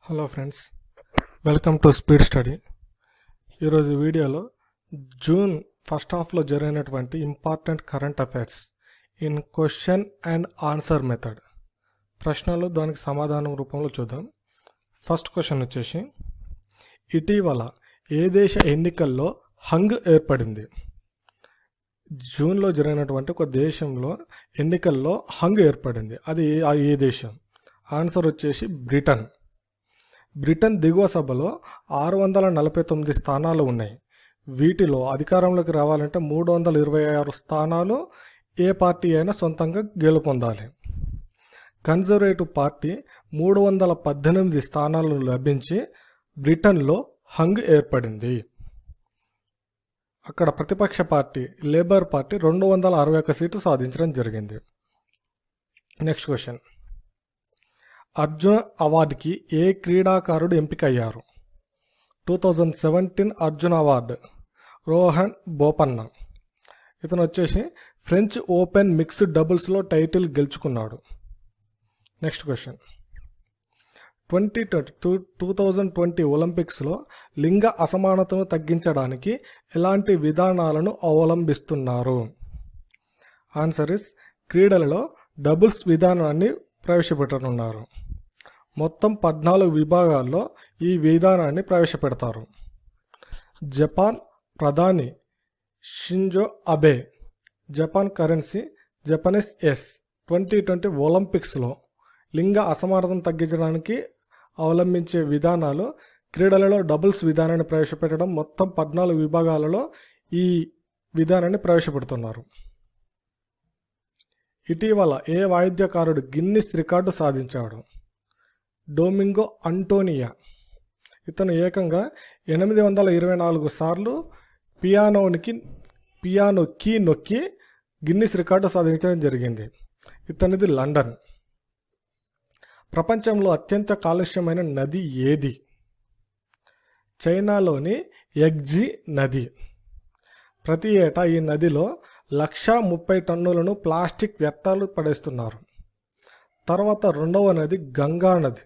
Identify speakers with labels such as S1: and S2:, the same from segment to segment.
S1: Hello friends, welcome to speed study. ఈరోజు వీడియోలో June first హాఫ్లో జరిగినటువంటి important current affairs in question and answer method, ప్రశ్నలు దానికి సమాధానం రూపంలో చూద్దాం. ఫస్ట్ క్వశ్చన్ వచ్చేసి, ఇటీవల ఏ దేశ ఎన్నికల్లో హంగ్ ఏర్పడింది? జూన్లో జరిగినటువంటి ఒక దేశంలో ఎన్నికల్లో హంగ్ ఏర్పడింది. అది ఏ దేశం? ఆన్సర్ వచ్చేసి బ్రిటన్. బ్రిటన్ దిగువ సభలో 649 స్థానాలు ఉన్నాయి. వీటిలో అధికారంలోకి రావాలంటే 326 స్థానాలు ఏ పార్టీ అయినా సొంతంగా గెలుపొందాలి. కన్జర్వేటివ్ పార్టీ 318 స్థానాలను లభించి బ్రిటన్లో హంగ్ ఏర్పడింది. అక్కడ ప్రతిపక్ష పార్టీ లేబర్ పార్టీ 261 సీట్లు సాధించడం జరిగింది. నెక్స్ట్ క్వశ్చన్, అర్జున్ అవార్డుకి ఏ క్రీడాకారుడు ఎంపికయ్యారు? 2017 అర్జున్ అవార్డు రోహన్ బోపన్న. ఇతను వచ్చేసి ఫ్రెంచ్ ఓపెన్ మిక్స్డ్ డబుల్స్లో టైటిల్ గెలుచుకున్నాడు. నెక్స్ట్ క్వశ్చన్, 2020 ఒలింపిక్స్లో లింగ అసమానతను తగ్గించడానికి ఎలాంటి విధానాలను అవలంబిస్తున్నారు? ఆన్సర్ ఇస్, క్రీడలలో డబుల్స్ విధానాన్ని ప్రవేశపెట్టనున్నారు. మొత్తం 14 విభాగాల్లో ఈ విధానాన్ని ప్రవేశపెడతారు. జపాన్ ప్రధాని Shinzo Abe Japan currency Japanese N 2020 ఒలింపిక్స్లో లింగ అసమానతను తగ్గించడానికి అవలంబించే విధానాలు క్రీడలలో డబుల్స్ విధానాన్ని ప్రవేశపెట్టడం. మొత్తం 14 విభాగాలలో ఈ విధానాన్ని ప్రవేశపెడుతున్నారు. ఇటీవల ఏ వాయిద్యకారుడు గిన్నిస్ రికార్డు సాధించాడు? Domingo Antonia. ఇతను ఏకంగా 824 సార్లు పియానో కీ నొక్కి గిన్నిస్ రికార్డు సాధించడం జరిగింది. ఇతనిది లండన్. ప్రపంచంలో అత్యంత కాలుష్యమైన నది ఏది? చైనాలోని యగ్జీ నది. ప్రతి ఏటా ఈ నదిలో 130 టన్నులను ప్లాస్టిక్ వ్యర్థాలు పడేస్తున్నారు. తర్వాత రెండవ నది గంగా నది.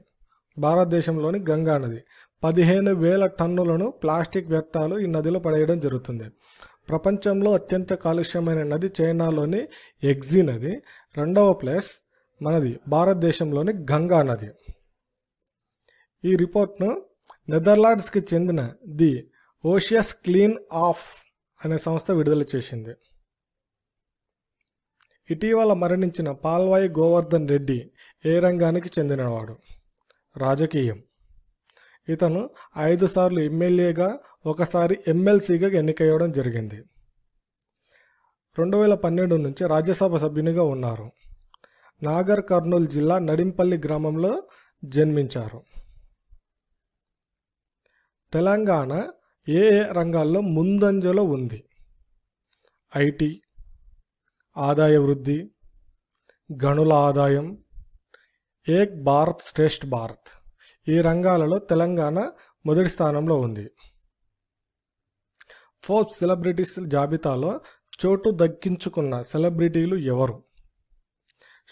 S1: భారతదేశంలోని గంగా నది 15,000 టన్నులను ప్లాస్టిక్ వ్యర్థాలు ఈ నదిలో పడేయడం జరుగుతుంది. ప్రపంచంలో అత్యంత కాలుష్యమైన నది చైనాలోని యగ్జీ నది. రెండవ ప్లేస్ మనది భారతదేశంలోని గంగా నది. ఈ రిపోర్ట్ను నెదర్లాండ్స్కి చెందిన ది ఓషియస్ క్లీన్ ఆఫ్ అనే సంస్థ విడుదల చేసింది. ఇటీవల మరణించిన పాల్వాయి గోవర్ధన్ రెడ్డి ఏ రంగానికి చెందినవాడు? రాజకీయం. ఇతను 5 సార్లు ఎమ్మెల్యేగా, ఒకసారి ఎమ్మెల్సీగా ఎన్నికయ్యడం జరిగింది. 2012 నుంచి రాజ్యసభ సభ్యునిగా ఉన్నారు. నాగర్ కర్నూలు జిల్లా నడింపల్లి గ్రామంలో జన్మించారు. తెలంగాణ ఏ రంగాల్లో ముందంజలో ఉంది? ఐటీ, ఆదాయ వృద్ధి, గనుల ఆదాయం, ఏక్ భారత్ శ్రేష్ఠ భారత్. ఈ రంగాలలో తెలంగాణ మొదటి స్థానంలో ఉంది. ఫోర్బ్స్ సెలబ్రిటీస్ జాబితాలో చోటు దక్కించుకున్న సెలబ్రిటీలు ఎవరు?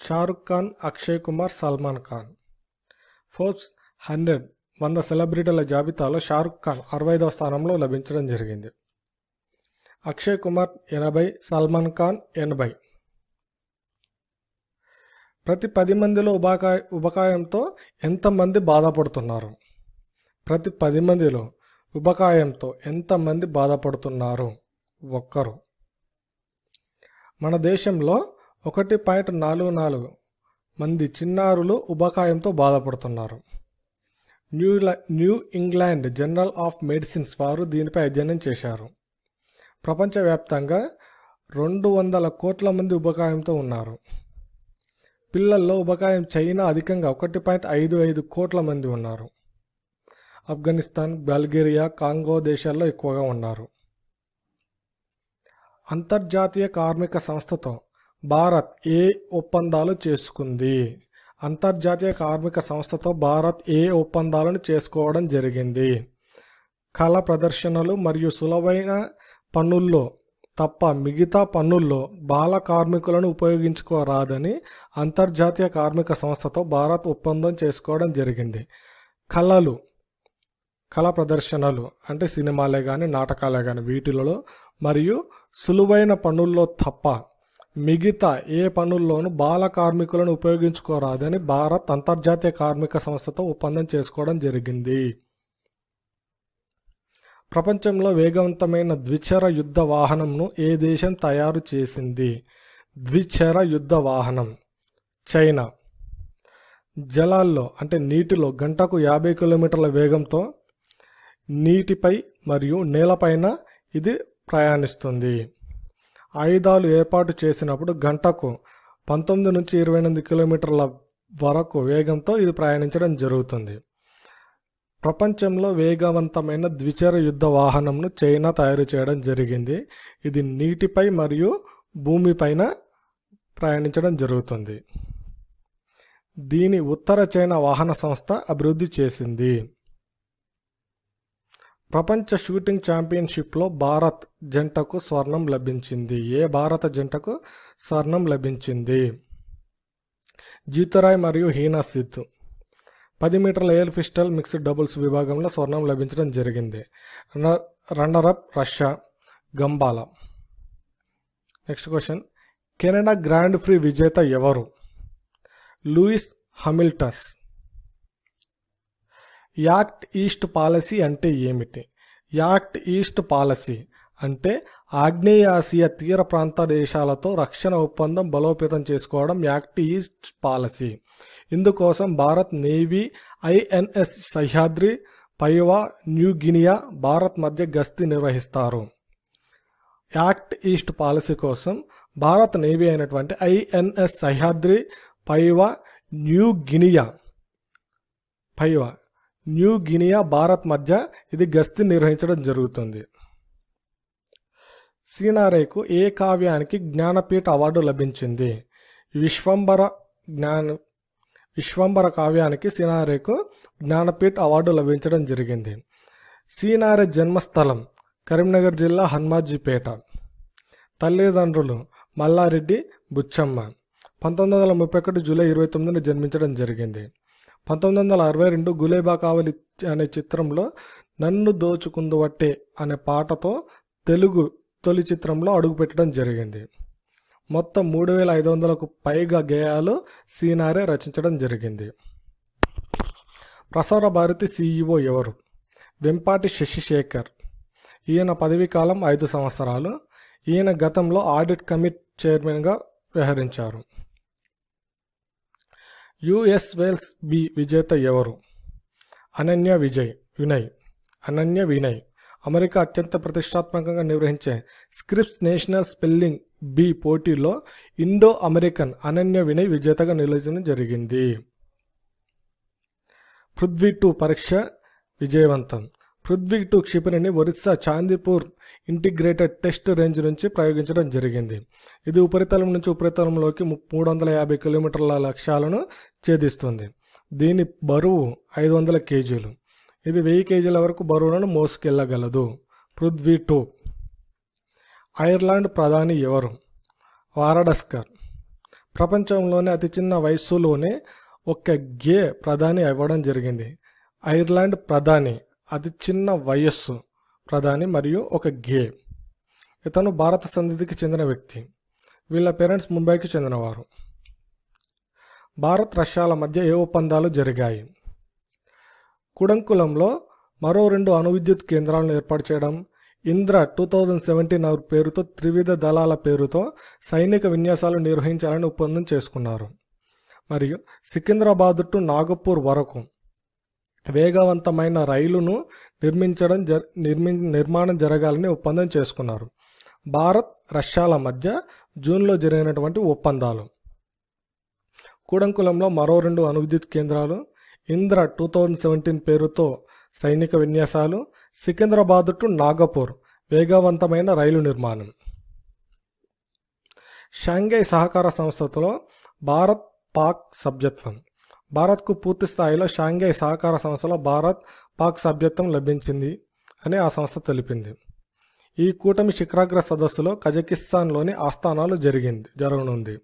S1: షారుఖ్ ఖాన్, అక్షయ్ కుమార్, సల్మాన్ ఖాన్. ఫోర్బ్స్ 100 సెలబ్రిటీల జాబితాలో షారుఖ్ ఖాన్ 65వ స్థానంలో లభించడం జరిగింది. అక్షయ్ కుమార్ 80, సల్మాన్ ఖాన్ 80. ప్రతి 10 మందిలో ఉబకాయంతో ఎంతమంది బాధపడుతున్నారు? ప్రతి 10 మందిలో ఉబకాయంతో ఎంతమంది బాధపడుతున్నారు? ఒక్కరు. మన దేశంలో 1.44 మంది చిన్నారులు ఉబకాయంతో బాధపడుతున్నారు. New England journal of medicines వారు దీనిపై అధ్యయనం చేశారు. ప్రపంచవ్యాప్తంగా 200 కోట్ల మంది ఉబకాయంతో ఉన్నారు. పిల్లల్లో ఉబకాయం చైనా అధికంగా 1.55 కోట్ల మంది ఉన్నారు. ఆఫ్ఘనిస్తాన్, బల్గేరియా, కాంగో దేశాల్లో ఎక్కువగా ఉన్నారు. అంతర్జాతీయ కార్మిక సంస్థతో భారత్ ఏ ఒప్పందాలు చేసుకుంది? అంతర్జాతీయ కార్మిక సంస్థతో భారత్ ఏ ఒప్పందాలను చేసుకోవడం జరిగింది? కళ ప్రదర్శనలు మరియు సులభమైన పనుల్లో తప్ప మిగతా పనుల్లో బాల కార్మికులను ఉపయోగించుకోరాదని అంతర్జాతీయ కార్మిక సంస్థతో భారత్ ఒప్పందం చేసుకోవడం జరిగింది. కళా ప్రదర్శనలు అంటే సినిమాలే కానీ నాటకాలే కానీ వీటిలలో మరియు సులువైన పనుల్లో తప్ప మిగతా ఏ పనుల్లోనూ బాల కార్మికులను ఉపయోగించుకోరాదని భారత్ అంతర్జాతీయ కార్మిక సంస్థతో ఒప్పందం చేసుకోవడం జరిగింది. ప్రపంచంలో వేగవంతమైన ద్విచర యుద్ధ వాహనంను ఏ దేశం తయారు చేసింది? ద్విచర యుద్ధ వాహనం చైనా. జలాల్లో అంటే నీటిలో గంటకు 50 కిలోమీటర్ల వేగంతో నీటిపై మరియు నేలపైన ఇది ప్రయాణిస్తుంది. ఆయుధాలు ఏర్పాటు చేసినప్పుడు గంటకు 19 నుంచి 28 కిలోమీటర్ల వరకు వేగంతో ఇది ప్రయాణించడం జరుగుతుంది. ప్రపంచంలో వేగవంతమైన ద్విచర యుద్ధ వాహనంను చైనా తయారు చేయడం జరిగింది. ఇది నీటిపై మరియు భూమిపైన ప్రయాణించడం జరుగుతుంది. దీని ఉత్తర చైనా వాహన సంస్థ అభివృద్ధి చేసింది. ప్రపంచ షూటింగ్ ఛాంపియన్షిప్లో భారత్ జంటకు స్వర్ణం లభించింది. ఏ భారత జంటకు స్వర్ణం లభించింది? జీతురాయ్ మరియు హీనా సిద్ధు. 10 మీటర్ల ఎయిర్ పిస్టల్ మిక్స్డ్ డబుల్స్ విభాగంలో స్వర్ణం లభించడం జరిగింది. రన్నరప్ రష్యా గంబాలా. Next question, Canada grand prix విజేత ఎవరు? Lewis Hamilton. Act east policy అంటే ఏమిటి? యాక్ట్ ఈస్ట్ పాలసీ అంటే ఆగ్నేయ ఆసియా తీర ప్రాంత దేశాలతో రక్షణ ఒప్పందం బలోపేతం చేసుకోవడం యాక్ట్ ఈస్ట్ పాలసీ. ఇందుకోసం Bharat navy INS Sahyadri, Papua, New Guinea Bharat మధ్య గస్తీ నిర్వహిస్తారు. యాక్ట్ ఈస్ట్ పాలసీ కోసం భారత్ నేవీ అయినటువంటి INS Sahyadri, Papua, New Guinea Bharat మధ్య ఇది గస్తీ నిర్వహించడం జరుగుతుంది. సినారేకు ఏ కావ్యానికి జ్ఞానపీఠ అవార్డు లభించింది? విశ్వంబర కావ్యానికి సినారేకు జ్ఞానపీఠ అవార్డు లభించడం జరిగింది. సినారే జన్మస్థలం కరీంనగర్ జిల్లా హన్మాజీపేట. తల్లిదండ్రులు మల్లారెడ్డి, బుచ్చమ్మ. 1931 జూలై 29న జన్మించడం జరిగింది. 1962 గులేబా కావలి అనే చిత్రంలో నన్ను దోచుకుందువట్టే అనే పాటతో తెలుగు తొలి చిత్రంలో అడుగుపెట్టడం జరిగింది. మొత్తం 3500కు పైగా గేయాలు సినారే రచించడం జరిగింది. ప్రసార భారతి CEO ఎవరు? వెంపాటి శశిశేఖర్. ఈయన పదవీ కాలం 5 సంవత్సరాలు. ఈయన గతంలో ఆడిట్ కమిటీ చైర్మన్గా వ్యవహరించారు. యుఎస్ వేల్స్ బి విజేత ఎవరు? అనన్య వినయ్. అమెరికా అత్యంత ప్రతిష్టాత్మకంగా నిర్వహించే స్క్రిప్స్ నేషనల్ స్పెల్లింగ్ బీ పోటీలో ఇండో అమెరికన్ అనన్య వినయ్ విజేతగా నిలవడం జరిగింది. పృథ్వీ 2 పరీక్ష విజయవంతం. పృథ్వీ 2 క్షిపణిని Orissa Chandipur integrated test range నుంచి ప్రయోగించడం జరిగింది. ఇది ఉపరితలం నుంచి ఉపరితలంలోకి 350 కిలోమీటర్ల లక్ష్యాలను ఛేదిస్తుంది. దీని బరువు 500 కేజీలు. ఇది 1000 కేజీల వరకు బరువులను మోసుకెళ్లగలదు. పృథ్వీ 2. ఐర్లాండ్ ప్రధాని ఎవరు? వారడస్కర్. ప్రపంచంలోనే అతి చిన్న వయస్సులోనే ఒక గే ప్రధాని అవ్వడం జరిగింది. ఐర్లాండ్ ప్రధాని అతి చిన్న వయస్సు ప్రధాని మరియు ఒక గే. ఇతను భారత సంతతికి చెందిన వ్యక్తి. వీళ్ళ పేరెంట్స్ ముంబైకి చెందినవారు. భారత్ రష్యాల మధ్య ఏ ఒప్పందాలు జరిగాయి? కుడంకులంలో మరో 2 అణు విద్యుత్ కేంద్రాలను ఏర్పాటు చేయడం, ఇంద్ర 2017 పేరుతో త్రివిధ దళాల పేరుతో సైనిక విన్యాసాలు నిర్వహించాలని ఒప్పందం చేసుకున్నారు. మరియు సికింద్రాబాద్ టు నాగపూర్ వరకు వేగవంతమైన రైలును నిర్మాణం జరగాలని ఒప్పందం చేసుకున్నారు. భారత్ రష్యాల మధ్య జూన్లో జరిగినటువంటి ఒప్పందాలు. కూడంకులంలో మరో 2 అణు విద్యుత్ కేంద్రాలు, ఇంద్ర 2017 పేరుతో సైనిక విన్యాసాలు, సికింద్రాబాద్ టు నాగపూర్ వేగవంతమైన రైలు నిర్మాణం. షాంఘై సహకార సంస్థలో భారత్ పాక్ సభ్యత్వం. భారత్కు పూర్తి స్థాయిలో షాంఘై సహకార సంస్థలో భారత్ పాక్ సభ్యత్వం లభించింది అని ఆ సంస్థ తెలిపింది. ఈ కూటమి శిఖరాగ్ర సదస్సులో కజకిస్తాన్లోని ఆస్థానాలు జరగనుంది.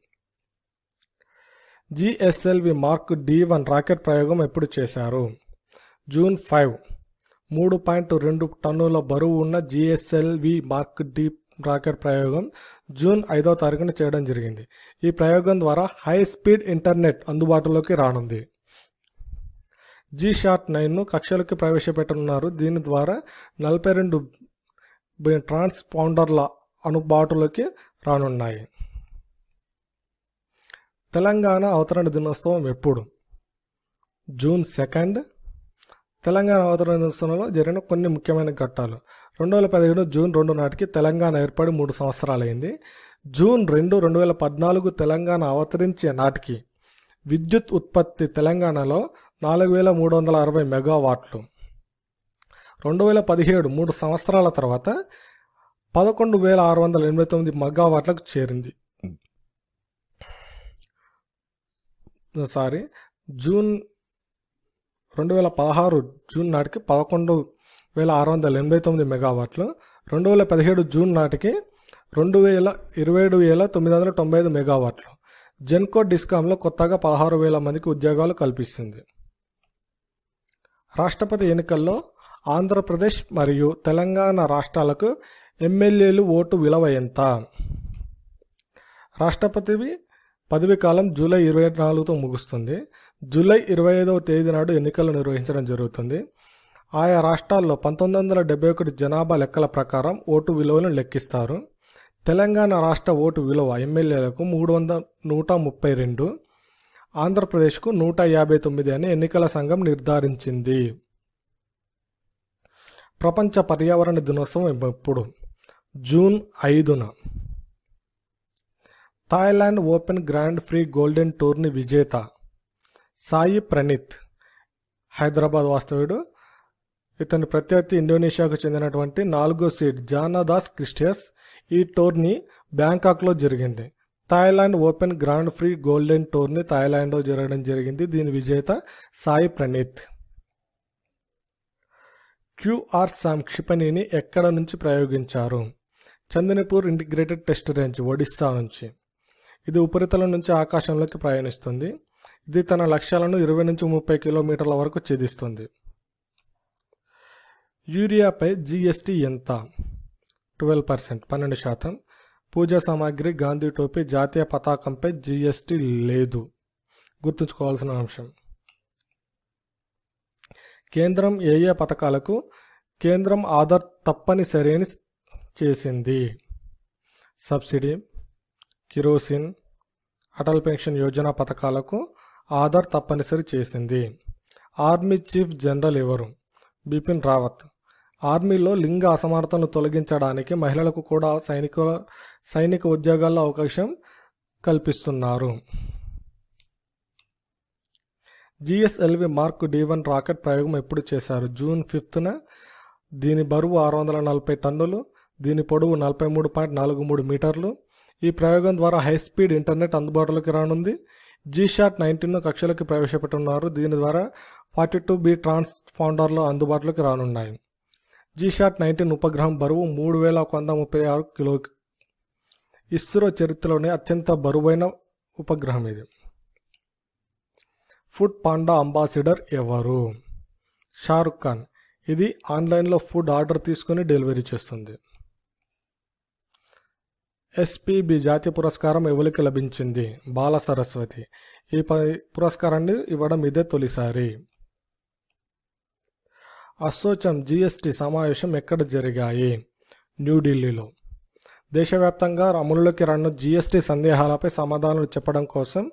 S1: GSLV మార్క్ D1 రాకెట్ ప్రయోగం ఎప్పుడు చేశారు? జూన్ 5 3.2 టన్నుల బరువు ఉన్న GSLV మార్క్ డి రాకెట్ ప్రయోగం జూన్ 5వ తారీఖున చేయడం జరిగింది. ఈ ప్రయోగం ద్వారా హై స్పీడ్ ఇంటర్నెట్ అందుబాటులోకి రానుంది. GSAT-9ను కక్షలోకి ప్రవేశపెట్టనున్నారు. దీని ద్వారా 42 ట్రాన్స్పాండర్ల అందుబాటులోకి రానున్నాయి. తెలంగాణ అవతరణ దినోత్సవం ఎప్పుడు? జూన్ 2. తెలంగాణ అవతరణ దినోత్సవంలో జరిగిన కొన్ని ముఖ్యమైన ఘట్టాలు. 2017 జూన్ 2 నాటికి తెలంగాణ ఏర్పడి 3 సంవత్సరాలైంది. జూన్ 2, 2014 తెలంగాణ అవతరించే నాటికి విద్యుత్ ఉత్పత్తి తెలంగాణలో 4360 మెగావాట్లు. 2017 3 సంవత్సరాల తర్వాత 11689 మెగావాట్లకు చేరింది. జూన్ 2016 జూన్ నాటికి 11689 మెగావాట్లు. 2017 జూన్ నాటికి 27,995 మెగావాట్లు. జెన్కో డిస్కామ్లో కొత్తగా 16,000 మందికి ఉద్యోగాలు కల్పిస్తుంది. రాష్ట్రపతి ఎన్నికల్లో ఆంధ్రప్రదేశ్ మరియు తెలంగాణ రాష్ట్రాలకు ఎమ్మెల్యేలు ఓటు విలువ ఎంత? రాష్ట్రపతి పదవీ కాలం జూలై 24తో ముగుస్తుంది. జూలై 25వ తేదీ నాడు ఎన్నికలు నిర్వహించడం జరుగుతుంది. ఆయా రాష్ట్రాల్లో 1971 జనాభా లెక్కల ప్రకారం ఓటు విలువను లెక్కిస్తారు. తెలంగాణ రాష్ట్ర ఓటు విలువ ఎమ్మెల్యేలకు 132, ఆంధ్రప్రదేశ్కు 159 అని ఎన్నికల సంఘం నిర్ధారించింది. ప్రపంచ పర్యావరణ దినోత్సవం ఎప్పుడు? జూన్ 5న. Thailand open grand prix golden టూర్ని విజేత సాయి ప్రణీత్ హైదరాబాద్ వాస్తవ్యుడు. ఇతని ప్రత్యర్థి ఇండోనేషియాకు చెందినటువంటి 4వ సీడ్ జానాదాస్ క్రిస్టియస్. ఈ టోర్నీ బ్యాంకాక్లో జరిగింది. Thailand open grand prix golden టోర్నీ థాయిలాండ్లో జరగడం జరిగింది. దీని విజేత సాయి ప్రణీత్. QRSAM క్షిపణిని ఎక్కడ నుంచి ప్రయోగించారు? చందనపూర్ ఇంటిగ్రేటెడ్ టెస్ట్ రేంజ్, ఒడిస్సా నుంచి. ఇది ఉపరితలం నుంచి ఆకాశంలోకి ప్రయాణిస్తుంది. ఇది తన లక్ష్యాలను 20 నుంచి 30 కిలోమీటర్ల వరకు ఛేదిస్తుంది. యూరియాపై GST ఎంత? 12%, 12%. పూజా సామాగ్రి, గాంధీ టోపీ, జాతీయ పతాకంపై GST లేదు. గుర్తుంచుకోవాల్సిన అంశం. కేంద్రం ఏ పథకాలకు కేంద్రం ఆధార్ తప్పనిసరి అని చేసింది? Subsidy, kerosene, Atal pension Yojana పథకాలకు ఆధార్ తప్పనిసరి చేసింది. ఆర్మీ చీఫ్ జనరల్ ఎవరు? బిపిన్ రావత్. ఆర్మీలో లింగ అసమానతను తొలగించడానికి మహిళలకు కూడా సైనిక ఉద్యోగాల్లో అవకాశం కల్పిస్తున్నారు. GSLV మార్క్ D1 రాకెట్ ప్రయోగం ఎప్పుడు చేశారు? జూన్ 5న. దీని బరువు 640 టన్నులు. దీని పొడవు 43.43 మీటర్లు. ఈ ప్రయోగం ద్వారా హై స్పీడ్ ఇంటర్నెట్ అందుబాటులోకి రానుంది. GSAT-19ను కక్షలోకి ప్రవేశపెట్టున్నారు. దీని ద్వారా 42B ట్రాన్స్పాండర్లు అందుబాటులోకి రానున్నాయి. GSAT-19 ఉపగ్రహం బరువు 3136 కిలో. ఇస్రో చరిత్రలోనే అత్యంత బరువైన ఉపగ్రహం ఇది. ఫుడ్ పాండా అంబాసిడర్ ఎవరు? షారుఖ్ ఖాన్. ఇది ఆన్లైన్లో ఫుడ్ ఆర్డర్ తీసుకుని డెలివరీ చేస్తుంది. SPB జాతీయ పురస్కారం ఎవరికి లభించింది? బాల సరస్వతి. ఈ పురస్కారాన్ని ఇవ్వడం ఇదే తొలిసారి. అసోచం GST సమావేశం ఎక్కడ జరిగాయి? న్యూఢిల్లీలో. దేశవ్యాప్తంగా అమలులోకి రానున్న GST సందేహాలపై సమాధానాలు చెప్పడం కోసం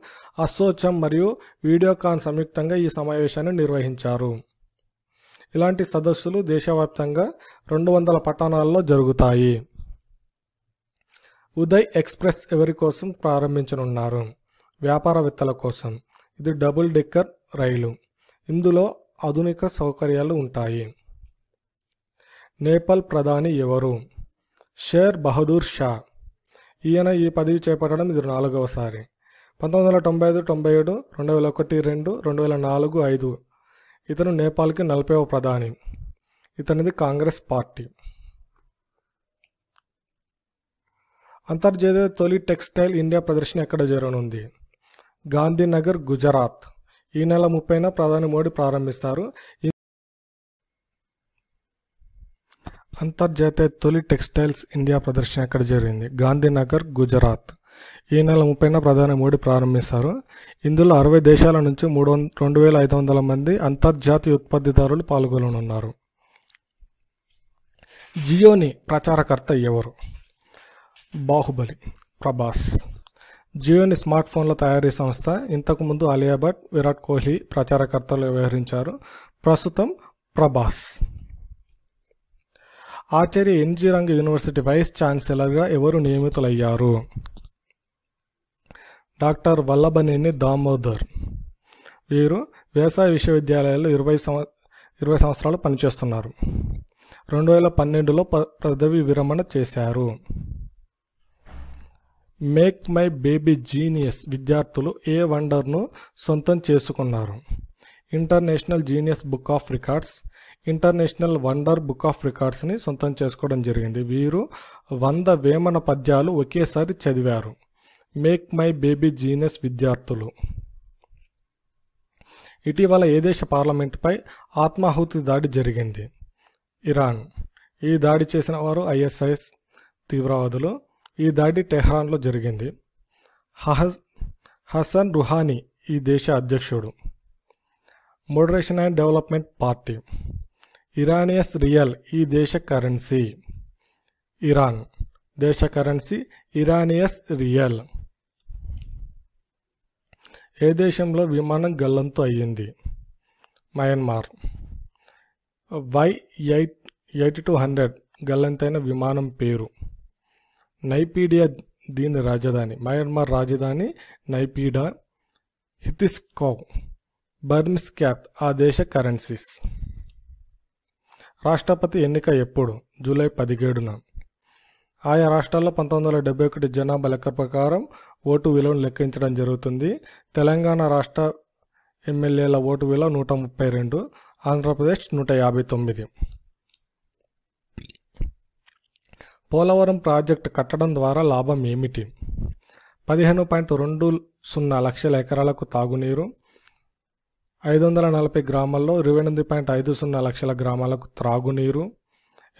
S1: అసోచం మరియు వీడియోకాన్ సంయుక్తంగా ఈ సమావేశాన్ని నిర్వహించారు. ఇలాంటి సదస్సులు దేశవ్యాప్తంగా 200 పట్టణాల్లో జరుగుతాయి. ఉదయ్ ఎక్స్ప్రెస్ ఎవరి కోసం ప్రారంభించనున్నారు? వ్యాపారవేత్తల కోసం. ఇది డబుల్ డెక్కర్ రైలు. ఇందులో ఆధునిక సౌకర్యాలు ఉంటాయి. నేపాల్ ప్రధాని ఎవరు? షేర్ బహదూర్ షా. ఈయన ఈ పదవి చేపట్టడం ఇది 4వసారి. 1995, 97, 2001, 2, 2004, 5 ఇతను నేపాల్కి 40వ ప్రధాని. ఇతనిది కాంగ్రెస్ పార్టీ. అంతర్జాతీయ తొలి టెక్స్టైల్ ఇండియా ప్రదర్శన ఎక్కడ జరగనుంది? గాంధీనగర్, గుజరాత్. ఈ నెల 30న ప్రధాని మోడీ ప్రారంభిస్తారు. అంతర్జాతీయ తొలి టెక్స్టైల్స్ ఇండియా ప్రదర్శన ఎక్కడ జరిగింది? గాంధీనగర్, గుజరాత్. ఈ నెల 30న ప్రధాని మోడీ ప్రారంభిస్తారు. ఇందులో 60 దేశాల నుంచి 2500 మంది అంతర్జాతీయ ఉత్పత్తిదారులు పాల్గొననున్నారు. జియోని ప్రచారకర్త ఎవరు? బాహుబలి, ప్రభాస్. జియోని స్మార్ట్ ఫోన్ల తయారీ సంస్థ. ఇంతకుముందు అలియా భట్, విరాట్ కోహ్లీ ప్రచారకర్తలు వ్యవహరించారు. ప్రస్తుతం ప్రభాస్. ఆచార్య ఎన్జీ రంగ్ యూనివర్సిటీ వైస్ ఛాన్సలర్గా ఎవరు నియమితులయ్యారు? డాక్టర్ వల్లభనేని దామోదర్. వీరు వ్యవసాయ విశ్వవిద్యాలయాల్లో 20 సంవత్సరాలు పనిచేస్తున్నారు. 2012లో పదవి విరమణ చేశారు. మేక్ మై బేబీ జీనియస్ విద్యార్థులు ఏ వండర్ను సొంతం చేసుకున్నారు? International genius book of records, international wonder book of రికార్డ్స్ని సొంతం చేసుకోవడం జరిగింది. వీరు 100 వేమన పద్యాలు ఒకేసారి చదివారు. మేక్ మై బేబీ జీనియస్ విద్యార్థులు. ఇటీవల ఏ దేశ పార్లమెంటుపై ఆత్మాహుతి దాడి జరిగింది? ఇరాన్. ఈ దాడి చేసిన వారు ISIS తీవ్రవాదులు. ఈ దాడి టెహ్రాన్లో జరిగింది. హసన్ రుహానీ ఈ దేశ అధ్యక్షుడు. Moderation and development party. Iranian rial ఈ దేశ కరెన్సీ. ఇరాన్ దేశ కరెన్సీ ఇరానియస్ రియల్. ఏ దేశంలో విమానం గల్లంతు అయ్యింది? మయన్మార్. Y8200 గల్లంతైన విమానం పేరు? నైపీడియా దీని రాజధాని. మయన్మార్ రాజధాని నైపీడా. హితిస్కౌ, బర్న్స్క్యాత్ ఆ దేశ కరెన్సీస్. రాష్ట్రపతి ఎన్నిక ఎప్పుడు? జూలై 17న. ఆయా రాష్ట్రాల్లో 1971 జనాభా లెక్క ప్రకారం ఓటు విలువను లెక్కించడం జరుగుతుంది. తెలంగాణ రాష్ట్ర ఎమ్మెల్యేల ఓటు విలువ 132, ఆంధ్రప్రదేశ్ 159. పోలవరం ప్రాజెక్టు కట్టడం ద్వారా లాభం ఏమిటి? 15.20 లక్షల ఎకరాలకు తాగునీరు, 540 గ్రామాల్లో 28.50 లక్షల గ్రామాలకు త్రాగునీరు,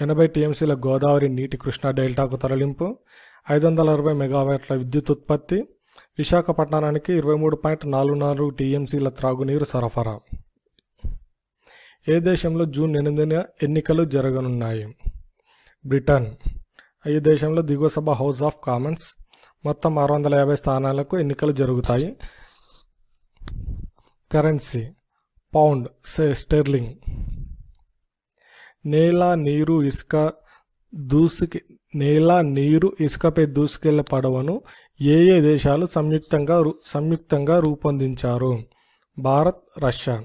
S1: 80 టీఎంసీల గోదావరి నీటి కృష్ణా డెల్టాకు తరలింపు, 560 మెగావాట్ల విద్యుత్ ఉత్పత్తి, విశాఖపట్నానికి 23.44 టీఎంసీల త్రాగునీరు సరఫరా. ఏ దేశంలో జూన్ 8న ఎన్నికలు జరగనున్నాయి? బ్రిటన్. ఈ దేశంలో దిగువ సభ హౌస్ ఆఫ్ కామన్స్. మొత్తం 650 స్థానాలకు ఎన్నికలు జరుగుతాయి. Currency pound sterling. నేల నీరు ఇసుకపై దూసుకెళ్లే పడవను ఏ దేశాలు సంయుక్తంగా రూపొందించారు? భారత్, రష్యా.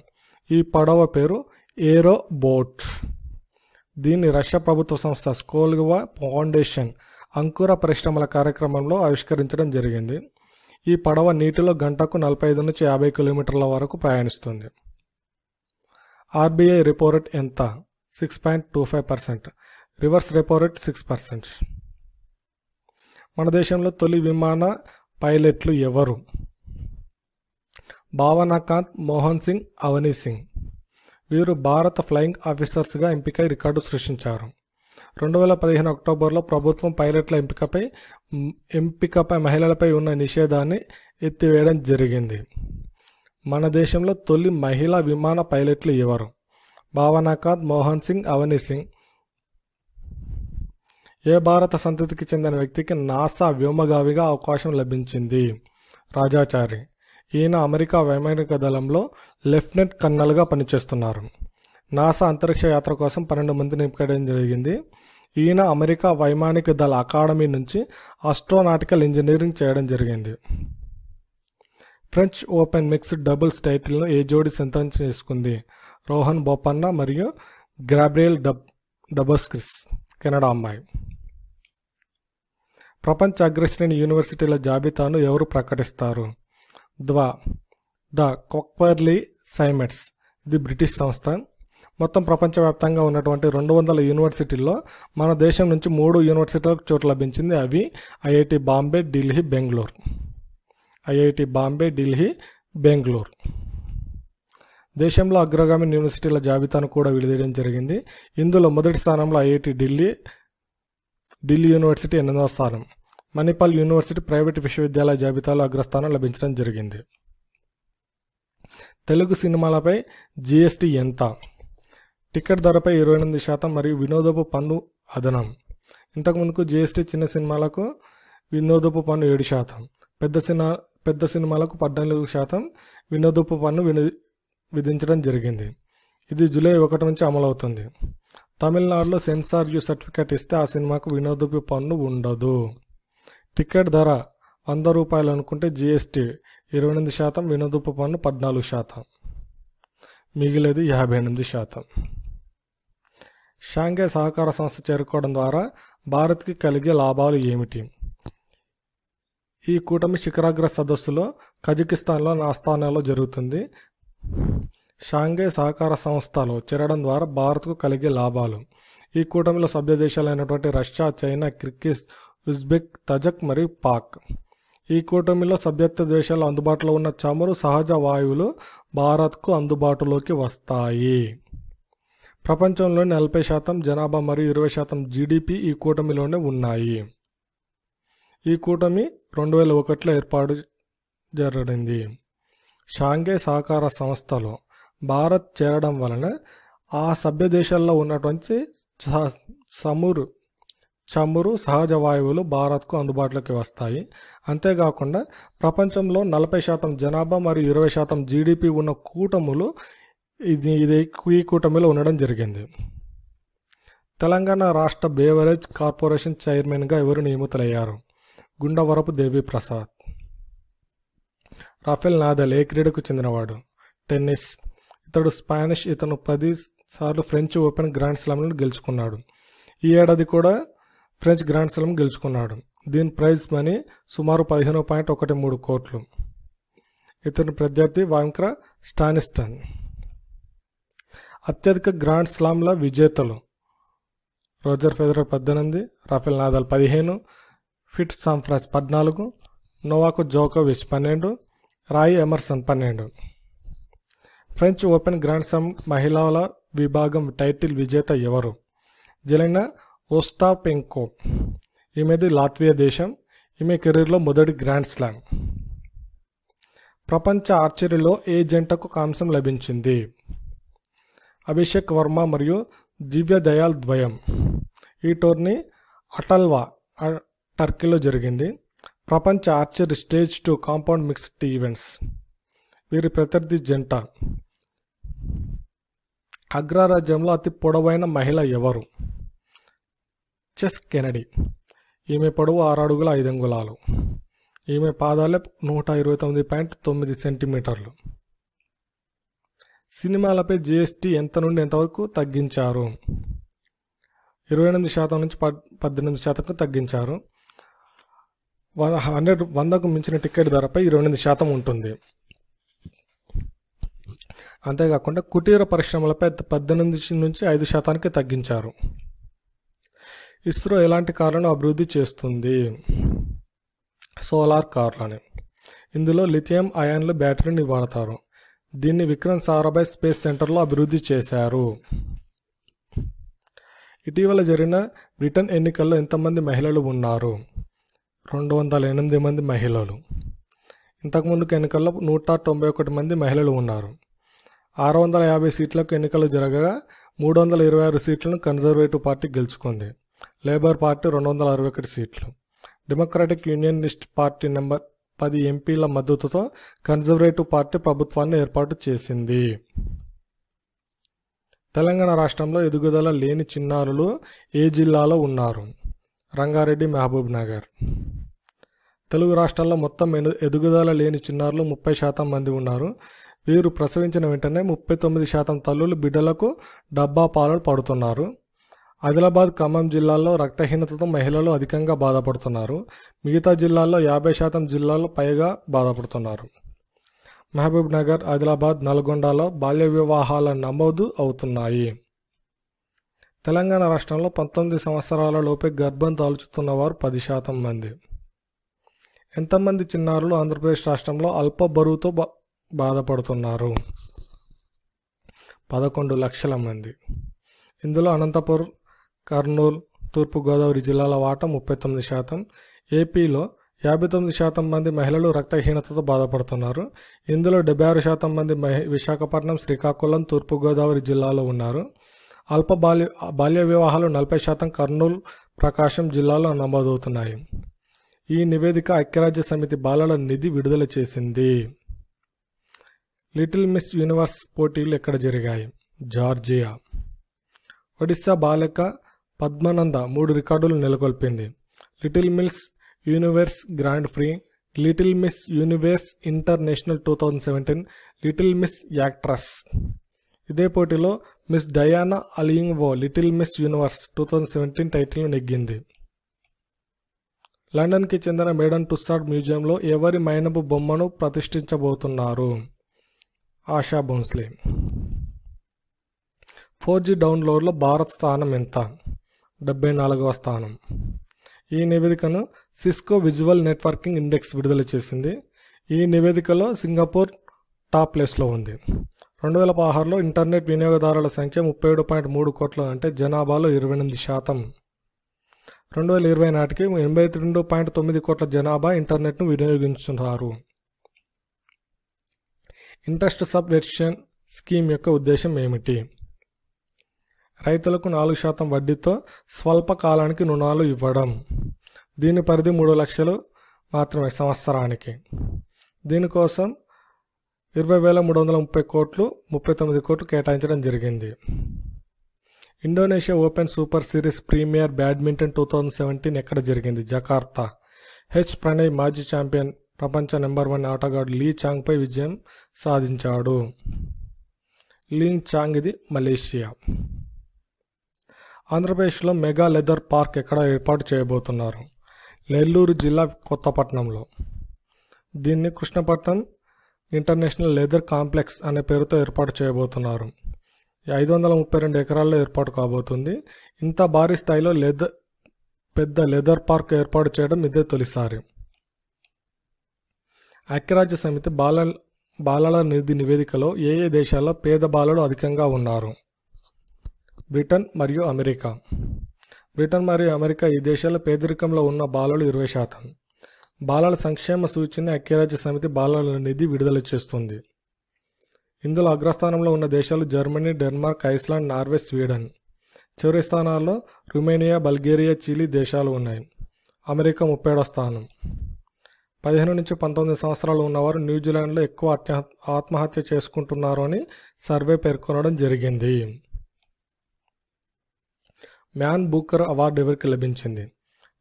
S1: ఈ పడవ పేరు ఏరో బోట్. దీన్ని రష్యా ప్రభుత్వ సంస్థ స్కోల్వా ఫౌండేషన్ అంకుర పరిశ్రమల కార్యక్రమంలో ఆవిష్కరించడం జరిగింది. ఈ పడవ నీటిలో గంటకు 45 నుంచి 50 కిలోమీటర్ల వరకు ప్రయాణిస్తుంది. RBI రెపో రేట్ ఎంత? 6.25%. Reverse repo rate 6%. మన దేశంలో తొలి విమాన పైలట్లు ఎవరు? భావనాకాంత్, మోహన్ సింగ్, అవనీ సింగ్. వీరు భారత ఫ్లయింగ్ ఆఫీసర్స్గా ఎంపికై రికార్డు సృష్టించారు. 2015 అక్టోబర్లో ప్రభుత్వం పైలట్ల ఎంపికపై మహిళలపై ఉన్న నిషేధాన్ని ఎత్తివేయడం జరిగింది. మన దేశంలో తొలి మహిళా విమాన పైలట్లు ఎవరు? భావనాకాంత్, మోహన్ సింగ్, అవనీ సింగ్. ఏ భారత సంతతికి చెందిన వ్యక్తికి నాసా వ్యోమగామిగా అవకాశం లభించింది? రాజాచారి. ఈయన అమెరికా వైమానిక దళంలో లెఫ్టినెంట్ కర్నల్గా పనిచేస్తున్నారు. నాసా అంతరిక్ష యాత్ర కోసం 12 మందిని ఎంపికడం జరిగింది. ఈయన అమెరికా వైమానిక దళ అకాడమీ నుంచి ఆస్ట్రోనాటికల్ ఇంజనీరింగ్ చేయడం జరిగింది. ఫ్రెంచ్ ఓపెన్ మిక్స్డ్ డబుల్స్ టైటిల్ను ఏ జోడీ సొంతం చేసుకుంది? రోహన్ బోపన్న మరియు గ్రాబ్రియల్ డబస్కిస్, కెనడా అమ్మాయి. ప్రపంచ అగ్రశ్రేణి యూనివర్సిటీల జాబితాను ఎవరు ప్రకటిస్తారు? ద క్వక్వర్లీ సైమెట్స్. ఇది బ్రిటిష్ సంస్థ. మొత్తం ప్రపంచవ్యాప్తంగా ఉన్నటువంటి 200 యూనివర్సిటీల్లో మన దేశం నుంచి 3 యూనివర్సిటీలకు చోటు లభించింది. అవి IIT బాంబే, ఢిల్లీ, బెంగళూరు. IIT బాంబే, ఢిల్లీ, బెంగళూరు. దేశంలో అగ్రగామి యూనివర్సిటీల జాబితాను కూడా విడుదల జరిగింది. ఇందులో మొదటి స్థానంలో ఐఐటి ఢిల్లీ యూనివర్సిటీ 8వ స్థానం. మణిపాల్ యూనివర్సిటీ ప్రైవేటు విశ్వవిద్యాలయ జాబితాలో అగ్రస్థానం లభించడం జరిగింది. తెలుగు సినిమాలపై జిఎస్టీ ఎంత? టికెట్ ధరపై 28% మరియు వినోదపు పన్ను అదనం. ఇంతకుముందుకు జిఎస్టీ చిన్న సినిమాలకు వినోదపు పన్ను 7%, పెద్ద సినిమాలకు 14% వినోదపు పన్ను విధించడం జరిగింది. ఇది జూలై 1 నుంచి అమలవుతుంది. తమిళనాడులో సెన్సార్ యూ సర్టిఫికేట్ ఇస్తే ఆ సినిమాకు వినోదపు పన్ను ఉండదు. టికెట్ ధర 100 రూపాయలు అనుకుంటే జిఎస్టీ 28%, వినోదపు పన్ను 14%, మిగిలేది 58%. షాంఘై సహకార సంస్థ చేరుకోవడం ద్వారా భారత్కి కలిగే లాభాలు ఏమిటి? ఈ కూటమి శిఖరాగ్ర సదస్సులో కజకిస్తాన్లో ఆస్తానాలో జరుగుతుంది. షాంఘై సహకార సంస్థలో చేరడం ద్వారా భారత్కు కలిగే లాభాలు. ఈ కూటమిలో సభ్య దేశాలైనటువంటి రష్యా, చైనా, కిర్గిజ్, ఉజ్బెక్, తజక్ మరియు పాక్. ఈ కూటమిలో సభ్యత్వ దేశాల్లో అందుబాటులో ఉన్న చమురు, సహజ వాయువులు భారత్కు అందుబాటులోకి వస్తాయి. ప్రపంచంలోని 40% జనాభా మరియు 20% జీడిపి ఈ కూటమిలోనే ఉన్నాయి. ఈ కూటమి 2001లో ఏర్పాటు జరిగింది. షాంఘై సహకార సంస్థలో భారత్ చేరడం వలన ఆ సభ్య దేశాల్లో ఉన్నటువంటి చమురు, సహజ వాయువులు భారత్కు అందుబాటులోకి వస్తాయి. అంతేకాకుండా ప్రపంచంలో 40% జనాభా మరియు 20% జీడిపి ఉన్న కూటములు ఈ కూటమిలో ఉండడం జరిగింది. తెలంగాణ రాష్ట్ర బేవరేజ్ కార్పొరేషన్ చైర్మన్గా ఎవరు నియమితులయ్యారు? గుండవరపు దేవి ప్రసాద్. రాఫెల్ నాదల్ ఏ క్రీడకు చెందినవాడు? టెన్నిస్. ఇతడు స్పానిష్. ఇతను 10 సార్లు ఫ్రెంచ్ ఓపెన్ గ్రాండ్ స్లామ్లను గెలుచుకున్నాడు. ఈ ఏడాది కూడా ఫ్రెంచ్ గ్రాండ్ స్లామ్ గెలుచుకున్నాడు. దీని ప్రైజ్ మనీ సుమారు 15.13 కోట్లు. ఇతని ప్రత్యర్థి వాంక్రా స్టానిస్టన్. అత్యధిక గ్రాండ్ స్లామ్ల విజేతలు: Roger Federer 18, Rafael Nadal 15, Pete Sampras 14, Novak జోకోవిచ్ 12, Roy Emerson 12. French open grand slam మహిళల విభాగం టైటిల్ విజేత ఎవరు? జెలెనా ఓస్టాపెంకో. ఈమెది లాత్వియా దేశం. ఈమె కెరీర్లో మొదటి గ్రాండ్ స్లామ్. ప్రపంచ ఆర్చరీలో ఏ జంటకు కాంస్యం లభించింది? అభిషేక్ వర్మ మరియు దివ్య దయాల్ ద్వయం. ఈ టోర్నీ అటల్వా, టర్కీలో జరిగింది. ప్రపంచ archery stage 2 compound mixed events. వీరి ప్రత్యర్థి జంట. అగ్రరాజ్యంలో అతి పొడవైన మహిళ ఎవరు? Chess Kennedy. ఈమె పొడవు 6 అడుగుల 5 అంగుళాలు. ఈమె పాదాలే 129.9 సెంటీమీటర్లు. సినిమాలపై జిఎస్టీ ఎంత నుండి ఎంతవరకు తగ్గించారు? 28% నుంచి 18%కు తగ్గించారు. 100కు మించిన టికెట్ ధరపై 28% ఉంటుంది. అంతేకాకుండా కుటీర పరిశ్రమలపై 18 నుంచి 5%కి తగ్గించారు. ఇస్రో ఎలాంటి కార్లను అభివృద్ధి చేస్తుంది? సోలార్ కార్లని. ఇందులో లిథియం అయాన్లు బ్యాటరీని వాడతారు. దీన్ని విక్రమ్ సారాభాయ్ స్పేస్ సెంటర్లో అభివృద్ధి చేశారు. ఇటీవల జరిగిన బ్రిటన్ ఎన్నికల్లో ఎంతమంది మహిళలు ఉన్నారు? 208 మంది మహిళలు. ఇంతకుముందుకు ఎన్నికల్లో 191 మంది మహిళలు ఉన్నారు. 650 సీట్లకు ఎన్నికలు జరగగా 326 సీట్లను కన్జర్వేటివ్ పార్టీ గెలుచుకుంది. లేబర్ పార్టీ 261 సీట్లు. డెమోక్రాటిక్ యూనియనిస్ట్ పార్టీ నెంబర్ 10 ఎంపీల మద్దతుతో కన్జర్వేటివ్ పార్టీ ప్రభుత్వాన్ని ఏర్పాటు చేసింది. తెలంగాణ రాష్ట్రంలో ఎదుగుదల లేని చిన్నారులు ఏ జిల్లాలో ఉన్నారు? రంగారెడ్డి, మహబూబ్ నగర్. తెలుగు రాష్ట్రాల్లో మొత్తం ఎదుగుదల లేని చిన్నారులు 30% మంది ఉన్నారు. వీరు ప్రసవించిన వెంటనే 39% తల్లులు బిడ్డలకు డబ్బా పాలు పడుతున్నారు. ఆదిలాబాద్, ఖమ్మం జిల్లాల్లో రక్తహీనతతో మహిళలు అధికంగా బాధపడుతున్నారు. మిగతా జిల్లాల్లో 50% జిల్లాల్లో పైగా బాధపడుతున్నారు. మహబూబ్ నగర్, ఆదిలాబాద్, నల్గొండలో బాల్య వివాహాల నమోదు అవుతున్నాయి. తెలంగాణ రాష్ట్రంలో 19 సంవత్సరాల లోపే గర్భం దాల్చుతున్న వారు 10% మంది. ఎంతమంది చిన్నారులు ఆంధ్రప్రదేశ్ రాష్ట్రంలో అల్ప బరువుతో బాధపడుతున్నారు? 11 లక్షల మంది. ఇందులో అనంతపూర్, కర్నూలు, తూర్పుగోదావరి జిల్లాల వాటా 39%. ఏపీలో 59% మంది మహిళలు రక్తహీనతతో బాధపడుతున్నారు. ఇందులో 76% మంది విశాఖపట్నం, శ్రీకాకుళం, తూర్పుగోదావరి జిల్లాలో ఉన్నారు. అల్ప బాల్య వివాహాలు 40% కర్నూలు, ప్రకాశం జిల్లాలో నమోదవుతున్నాయి. ఈ నివేదిక ఐక్యరాజ్య సమితి బాలల నిధి విడుదల చేసింది. లిటిల్ మిస్ యూనివర్స్ పోటీలు ఎక్కడ జరిగాయి? జార్జియా. ఒడిశా బాలిక పద్మనంద 3 రికార్డులు నెలకొల్పింది. Little miss universe grand prix, little miss universe international 2017, little miss actress. ఇదే పోటీలో మిస్ డయానా అలియింగ్వో లిటిల్ మిస్ యూనివర్స్ 2017 టైటిల్ను నెగ్గింది. లండన్కి చెందిన మేడన్ టుస్సాడ్ మ్యూజియంలో ఎవరి మైనపు బొమ్మను ప్రతిష్ఠించబోతున్నారు? ఆశా భోంస్లే. 4G డౌన్లోడ్లో భారత్ స్థానం ఎంత? 74వ స్థానం. ఈ నివేదికను సిస్కో విజువల్ నెట్వర్కింగ్ ఇండెక్స్ విడుదల చేసింది. ఈ నివేదికలో సింగపూర్ టాప్ ప్లేస్లో ఉంది. 2016లో ఇంటర్నెట్ వినియోగదారుల సంఖ్య 37.3 కోట్లు, అంటే జనాభాలో 28%. 2020 నాటికి 82.9 కోట్ల జనాభా ఇంటర్నెట్ను వినియోగించున్నారు. ఇంట్రెస్ట్ సబ్వెన్షన్ స్కీమ్ యొక్క ఉద్దేశం ఏమిటి? రైతులకు 4% వడ్డీతో స్వల్ప కాలానికి రుణాలు ఇవ్వడం. దీని పరిధి 3 లక్షలు మాత్రమే సంవత్సరానికి. దీనికోసం 20,330 కోట్లు, 39 కోట్లు కేటాయించడం జరిగింది. Indonesia open super series premier badminton 2017 ఎక్కడ జరిగింది? జకార్తా. ప్రణయ్ మాజీ ఛాంపియన్, ప్రపంచ నెంబర్ 1 ఆటగాడు లీ చాంగ్పై విజయం సాధించాడు. లీ చాంగ్ ఇది మలేషియా. ఆంధ్రప్రదేశ్లో మెగా లెదర్ పార్క్ ఎక్కడ ఏర్పాటు చేయబోతున్నారు? నెల్లూరు జిల్లా కొత్తపట్నంలో. దీన్ని కృష్ణపట్నం ఇంటర్నేషనల్ లెదర్ కాంప్లెక్స్ అనే పేరుతో ఏర్పాటు చేయబోతున్నారు. 532 ఎకరాల్లో ఏర్పాటు కాబోతుంది. ఇంత భారీ స్థాయిలో పెద్ద లెదర్ పార్క్ ఏర్పాటు చేయడం ఇదే తొలిసారి. ఐక్యరాజ్య సమితి బాలల నిధి నివేదికలో ఏ దేశాల్లో పేద బాలలు అధికంగా ఉన్నారు? బ్రిటన్ మరియు అమెరికా. బ్రిటన్ మరియు అమెరికా ఈ దేశాల్లో పేదరికంలో ఉన్న బాలలు 20%. బాలల సంక్షేమ సూచిని ఐక్యరాజ్య సమితి బాలల నిధి విడుదల చేస్తుంది. ఇందులో అగ్రస్థానంలో ఉన్న దేశాలు Germany, Denmark, Iceland, Norway, Sweden. చివరి స్థానాల్లో రుమేనియా, బల్గేరియా, చిలీ దేశాలు ఉన్నాయి. అమెరికా 37వ స్థానం. 15 నుంచి 19 సంవత్సరాలు ఉన్నవారు న్యూజిలాండ్లో ఎక్కువ ఆత్మహత్య చేసుకుంటున్నారు అని సర్వే పేర్కొనడం జరిగింది. మ్యాన్ బూకర్ అవార్డు ఎవరికి లభించింది?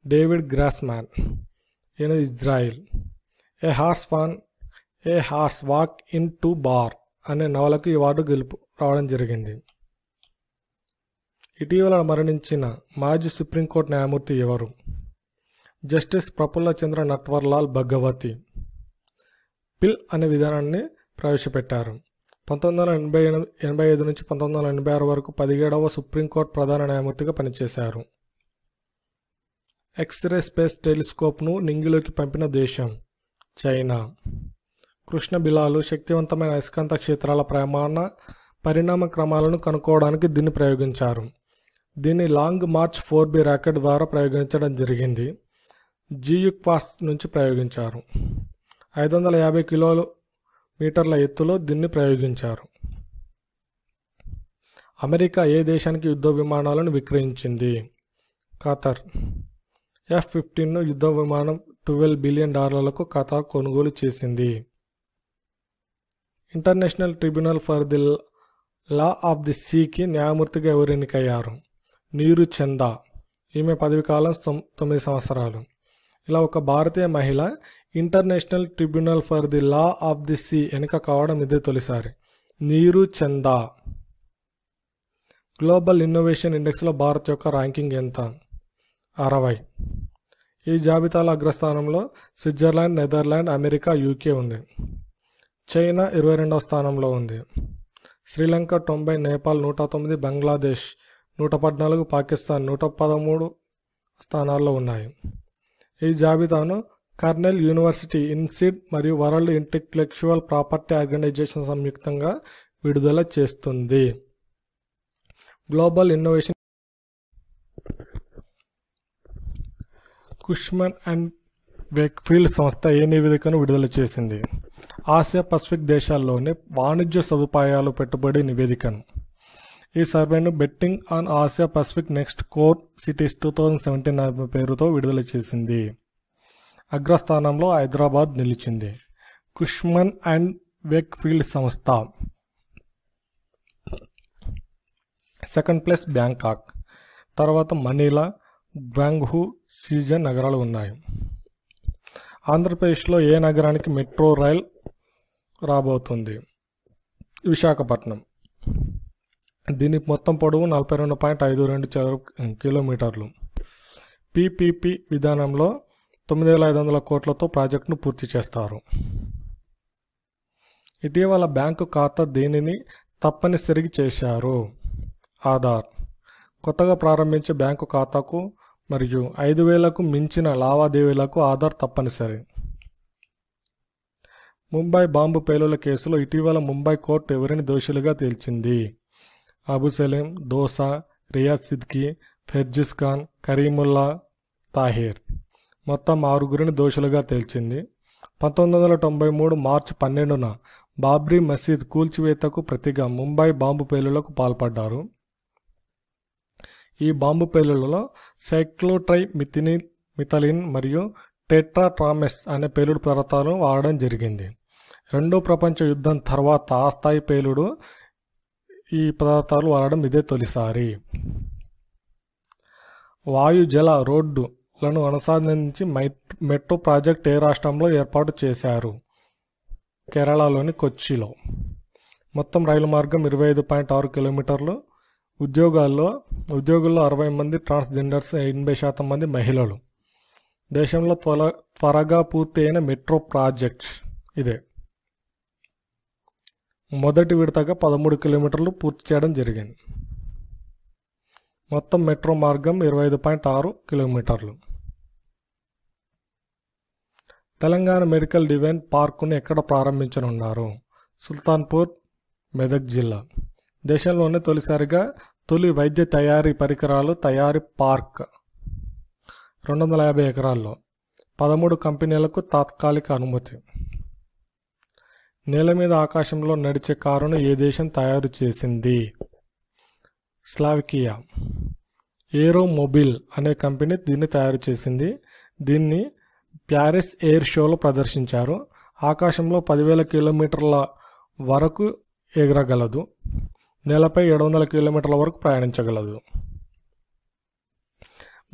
S1: డేవిడ్ గ్రాస్మాన్. ఈయన Israel. A horse walk in to bar అనే నవలకు ఈ అవార్డు రావడం జరిగింది. ఇటీవల మరణించిన మాజీ సుప్రీంకోర్టు న్యాయమూర్తి ఎవరు? జస్టిస్ ప్రఫుల్ల చంద్ర నట్వర్లాల్ భగవతి. పిల్ అనే విధానాన్ని ప్రవేశపెట్టారు. 1985 నుంచి 1986 వరకు 17వ సుప్రీంకోర్టు ప్రధాన న్యాయమూర్తిగా పనిచేశారు. ఎక్స్రే స్పేస్ టెలిస్కోప్ను నింగిలోకి పంపిన దేశం? చైనా. కృష్ణ బిలాలు శక్తివంతమైన అయస్కాంత క్షేత్రాల పరిణామ క్రమాలను కనుక్కోవడానికి దీన్ని ప్రయోగించారు. దీన్ని లాంగ్ మార్చ్ 4B రాకెట్ ద్వారా ప్రయోగించడం జరిగింది. జియుక్వాస్ నుంచి ప్రయోగించారు. 550 కిలోమీటర్ల ఎత్తులో దీన్ని ప్రయోగించారు. అమెరికా ఏ దేశానికి యుద్ధ విమానాలను విక్రయించింది? ఖతార్. F-15 యుద్ధ విమానం $12 బిలియన్ ఖతార్ కొనుగోలు చేసింది. International tribunal for the law of the సీకి న్యాయమూర్తిగా ఎవరు ఎన్నికయ్యారు? నీరు చందా. ఈమె పదవి కాలం 9 సంవత్సరాలు. ఇలా ఒక భారతీయ మహిళ international tribunal for the law of the sea ఎన్నిక కావడం ఇదే తొలిసారి. నీరు చందా. గ్లోబల్ ఇన్నోవేషన్ ఇండెక్స్లో భారత్ యొక్క ర్యాంకింగ్ ఎంత? 60. ఈ జాబితాలో అగ్రస్థానంలో స్విట్జర్లాండ్, నెదర్లాండ్, అమెరికా, యూకే ఉంది. చైనా 22వ స్థానంలో ఉంది. శ్రీలంక 90, నేపాల్ 109, బంగ్లాదేశ్ 114, పాకిస్తాన్ 113 స్థానాల్లో ఉన్నాయి. ఈ జాబితాను కర్నెల్ యూనివర్సిటీ, ఇన్సిడ్ మరియు వరల్డ్ ఇంటెలెక్చువల్ ప్రాపర్టీ ఆర్గనైజేషన్ సంయుక్తంగా విడుదల చేస్తుంది. గ్లోబల్ ఇన్నోవేషన్ కుష్మన్ అండ్ వేక్ఫీల్డ్ సంస్థ ఏ నివేదికను విడుదల చేసింది? ఆసియా పసిఫిక్ దేశాల్లోని వాణిజ్య సదుపాయాలు పెట్టుబడి నివేదికను. ఈ సర్వేను betting on Asia Pacific next core cities 2017 పేరుతో విడుదల చేసింది. అగ్రస్థానంలో హైదరాబాద్ నిలిచింది. కుష్మన్ అండ్ వేక్ఫీల్డ్ సంస్థ. సెకండ్ ప్లేస్ బ్యాంకాక్, తర్వాత మనీలా, గ్వాంగ్హూ, షిజన్ నగరాలు ఉన్నాయి. ఆంధ్రప్రదేశ్లో ఏ నగరానికి మెట్రో రైల్ రాబోతుంది? విశాఖపట్నం. దీని మొత్తం పొడవు 42.52 చదరపు కిలోమీటర్లు. పీపీపీ విధానంలో 9,500 కోట్లతో ప్రాజెక్టును పూర్తి చేస్తారు. ఇటీవల బ్యాంకు ఖాతా దేనిని తప్పనిసరి చేశారు? ఆధార్. కొత్తగా ప్రారంభించే బ్యాంకు ఖాతాకు మరియు 5,000కు మించిన లావాదేవీలకు ఆధార్ తప్పనిసరి. ముంబై బాంబు పేలుళ్ల కేసులో ఇటీవల ముంబై కోర్టు ఎవరిని దోషులుగా తేల్చింది? అబు సలీం, దోసా, రియాజ్ సిద్దికి, ఫెర్జిస్ ఖాన్, కరీముల్లా తాహిర్ మొత్తం 6గురిని దోషులుగా తేల్చింది. 1993 మార్చి 12న బాబ్రీ మసీద్ కూల్చివేతకు ప్రతిగా ముంబై బాంబు పేలుళ్లకు పాల్పడ్డారు. ఈ బాంబు పేలుళ్లలో సైక్లోట్రైమిథిలిన్ మరియు టెట్రాట్రామెస్ అనే పేలుడు పదార్థాలను వాడడం జరిగింది. రెండో ప్రపంచ యుద్ధం తర్వాత ఆ స్థాయి పేలుడు ఈ పదార్థాలు వాడడం ఇదే తొలిసారి. వాయు జల రోడ్డులను అనుసంధానించి మెట్రో ప్రాజెక్ట్ ఏ రాష్ట్రంలో ఏర్పాటు చేశారు? కేరళలోని కొచ్చిలో. మొత్తం రైలు మార్గం 25.6 కిలోమీటర్లు. ఉద్యోగుల్లో 60 మంది ట్రాన్స్జెండర్స్, 80% మంది మహిళలు. దేశంలో త్వరగా పూర్తి అయిన మెట్రో ప్రాజెక్ట్స్ ఇదే. మొదటి విడతగా 13 కిలోమీటర్లు పూర్తి చేయడం జరిగింది. మొత్తం మెట్రో మార్గం 25.6 కిలోమీటర్లు. తెలంగాణ మెడికల్ డివైన్ పార్కును ఎక్కడ ప్రారంభించనున్నారు? సుల్తాన్పూర్, మెదక్ జిల్లా. దేశంలోనే తొలిసారిగా తొలి వైద్య తయారీ పరికరాలు తయారీ పార్క్ 250 ఎకరాల్లో 13 కంపెనీలకు తాత్కాలిక అనుమతి. నేల మీద ఆకాశంలో నడిచే కారును ఏ దేశం తయారు చేసింది? స్లావికియా. ఏరోమొబిల్ అనే కంపెనీ దీన్ని తయారు చేసింది. దీన్ని ప్యారిస్ ఎయిర్ షోలో ప్రదర్శించారు. ఆకాశంలో 10,000 కిలోమీటర్ల వరకు ఎగరగలదు. నేలపై 700 కిలోమీటర్ల వరకు ప్రయాణించగలదు.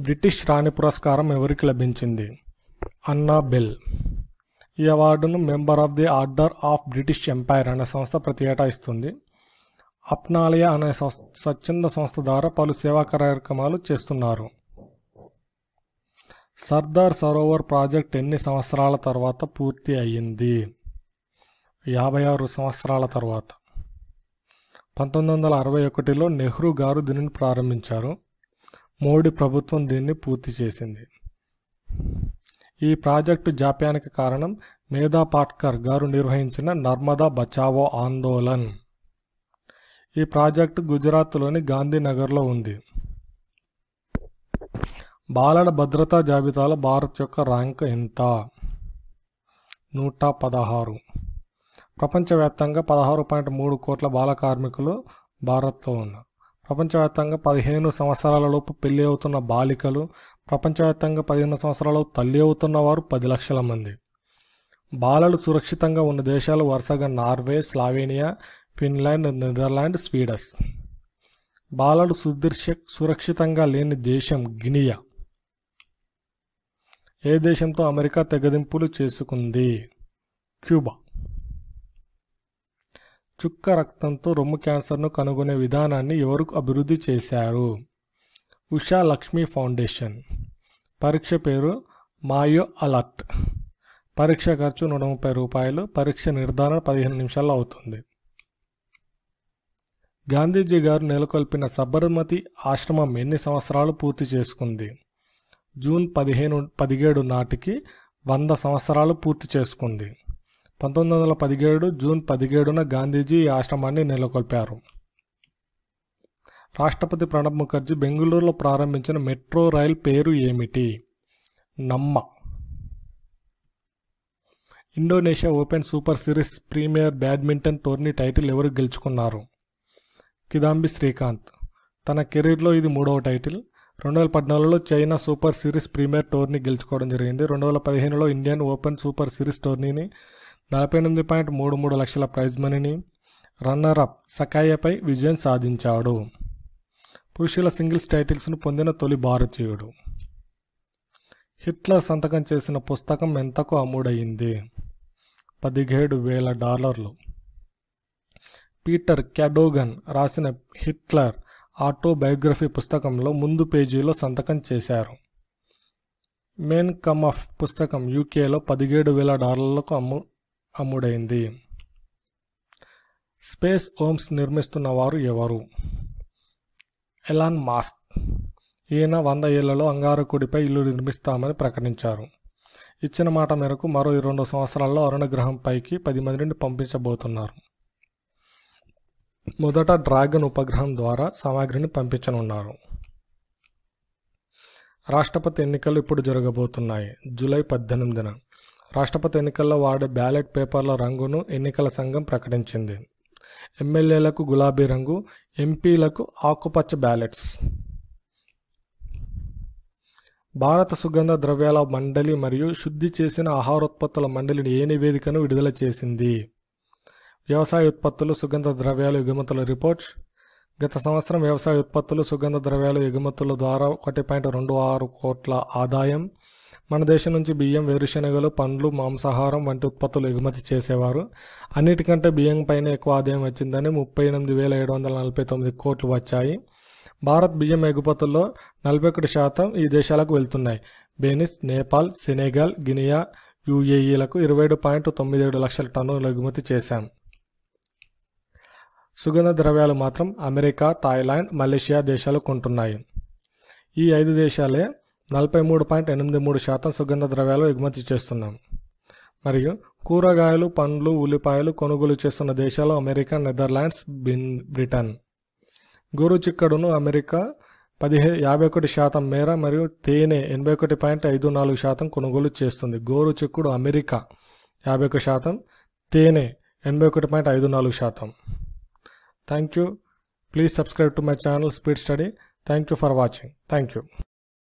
S1: బ్రిటిష్ రాణి పురస్కారం ఎవరికి లభించింది? అన్నా బెల్. ఈ అవార్డును member of the order of British empire అనే సంస్థ ప్రతి ఏటా ఇస్తుంది. అప్నాలియా అనే స్వచ్ఛంద సంస్థ ద్వారా పలు సేవా కార్యక్రమాలు చేస్తున్నారు. సర్దార్ సరోవర్ ప్రాజెక్ట్ ఎన్ని సంవత్సరాల తర్వాత పూర్తి అయ్యింది? 56 సంవత్సరాల తర్వాత. 1961లో నెహ్రూ గారు దీనిని ప్రారంభించారు. మోడీ ప్రభుత్వం దీన్ని పూర్తి చేసింది. ఈ ప్రాజెక్టు జాప్యానికి కారణం మేధా పాట్కర్ గారు నిర్వహించిన నర్మదా బచావో ఆందోళన్. ఈ ప్రాజెక్టు గుజరాత్లోని గాంధీనగర్లో ఉంది. బాలల భద్రతా జాబితాలో భారత్ యొక్క ర్యాంక్ ఎంత? 116. ప్రపంచవ్యాప్తంగా 16.3 కోట్ల బాల కార్మికులు భారత్లో ఉన్నారు. ప్రపంచవ్యాప్తంగా 15 సంవత్సరాలలోపు పెళ్లి అవుతున్న బాలికలు, ప్రపంచవ్యాప్తంగా 15 సంవత్సరాలలోపు తల్లి అవుతున్న వారు 10 లక్షల మంది. బాలలు సురక్షితంగా ఉన్న దేశాలు వరుసగా నార్వే, స్లావేనియా, ఫిన్లాండ్, నెదర్లాండ్, స్వీడన్. బాలలు సురక్షితంగా లేని దేశం గినియా. ఏ దేశంతో అమెరికా తెగదింపులు చేసుకుంది? క్యూబా. చుక్క రక్తంతో రొమ్ము క్యాన్సర్ను కనుగొనే విధానాన్ని ఎవరు అభివృద్ధి చేశారు? ఉషా లక్ష్మి ఫౌండేషన్. పరీక్ష పేరు మాయో అలర్ట్. పరీక్ష ఖర్చు 130 రూపాయలు. పరీక్ష నిర్ధారణ 15 నిమిషాల్లో అవుతుంది. గాంధీజీ గారు నెలకొల్పిన సబర్మతి ఆశ్రమం ఎన్ని సంవత్సరాలు పూర్తి చేసుకుంది? జూన్ 17 నాటికి 100 సంవత్సరాలు పూర్తి చేసుకుంది. 1917 జూన్ 17న గాంధీజీ ఈ ఆశ్రమాన్ని నెలకొల్పారు. రాష్ట్రపతి ప్రణబ్ ముఖర్జీ బెంగళూరులో ప్రారంభించిన మెట్రో రైల్ పేరు ఏమిటి? Namma. Indonesia open super series premier badminton టోర్నీ టైటిల్ ఎవరు గెలుచుకున్నారు? కిదాంబి శ్రీకాంత్. తన కెరీర్లో ఇది 3వ టైటిల్. 2014లో చైనా సూపర్ సిరీస్ ప్రీమియర్ టోర్నీ గెలుచుకోవడం జరిగింది. 2015లో ఇండియన్ ఓపెన్ సూపర్ సిరీస్ టోర్నీని 48.33 లక్షల ప్రైజ్ మనీని, రన్నర్ అప్ సకాయపై విజయం సాధించాడు. పురుషుల సింగిల్స్ టైటిల్స్ను పొందిన తొలి భారతీయుడు. హిట్లర్ సంతకం చేసిన పుస్తకం ఎంతకు అమ్ముడయింది? $17,000. పీటర్ క్యాడోగన్ రాసిన హిట్లర్ ఆటోబయోగ్రఫీ పుస్తకంలో ముందు పేజీలో సంతకం చేశారు. మెయిన్ కమఫ్ పుస్తకం యూకేలో $17,000లకు అమ్ముడైంది. స్పేస్ హోమ్స్ నిర్మిస్తున్న వారు ఎవరు? Elon Musk. ఈయన 100 ఏళ్లలో అంగారకుడిపై ఇల్లు నిర్మిస్తామని ప్రకటించారు. ఇచ్చిన మాట మేరకు మరో 2 సంవత్సరాల్లో అరుణ గ్రహం పైకి 10 మందిని పంపించబోతున్నారు. మొదట డ్రాగన్ ఉపగ్రహం ద్వారా సామాగ్రిని పంపించనున్నారు. రాష్ట్రపతి ఎన్నికలు ఇప్పుడు జరగబోతున్నాయి. జూలై 18న. రాష్ట్రపతి ఎన్నికల్లో వాడే బ్యాలెట్ పేపర్ల రంగును ఎన్నికల సంఘం ప్రకటించింది. ఎమ్మెల్యేలకు గులాబీ రంగు, ఎంపీలకు ఆకుపచ్చ బ్యాలెట్స్. భారత సుగంధ ద్రవ్యాల మండలి మరియు శుద్ధి చేసిన ఆహారోత్పత్తుల మండలి ఏ నివేదికను విడుదల చేసింది? వ్యవసాయ ఉత్పత్తులు, సుగంధ ద్రవ్యాలు ఎగుమతుల రిపోర్ట్స్. గత సంవత్సరం వ్యవసాయ ఉత్పత్తులు, సుగంధ ద్రవ్యాలు ఎగుమతుల ద్వారా 1.26 కోట్ల ఆదాయం. మన దేశం నుంచి బియ్యం, వేరుశెనగలు, పండ్లు, మాంసాహారం వంటి ఉత్పత్తులు ఎగుమతి చేసేవారు. అన్నిటికంటే బియ్యం పైన ఎక్కువ ఆదాయం వచ్చిందని 38,749 కోట్లు వచ్చాయి. భారత్ బియ్యం ఎగుమతుల్లో 41% ఈ దేశాలకు వెళ్తున్నాయి. బెనిస్, నేపాల్, సెనెగల్, గినియా, యుఏఈలకు 27.97 లక్షల టన్నులు ఎగుమతి చేశాం. సుగంధ ద్రవ్యాలు మాత్రం అమెరికా, థాయిలాండ్, మలేషియా దేశాలు కొంటున్నాయి. ఈ 5 దేశాలే 43.83% సుగంధ ద్రవ్యాలు ఎగుమతి చేస్తున్నాం. మరియు కూరగాయలు, పండ్లు, ఉల్లిపాయలు కొనుగోలు చేస్తున్న దేశాలు అమెరికా, నెదర్లాండ్స్, బ్రిటన్. గోరుచిక్కడును అమెరికా 51% మేర మరియు తేనె 81.54% కొనుగోలు చేస్తుంది. గోరుచిక్కుడు అమెరికా 51%, తేనె 81.54%. Thank you. Please subscribe to my channel Speed Study. Thank you for watching. Thank you.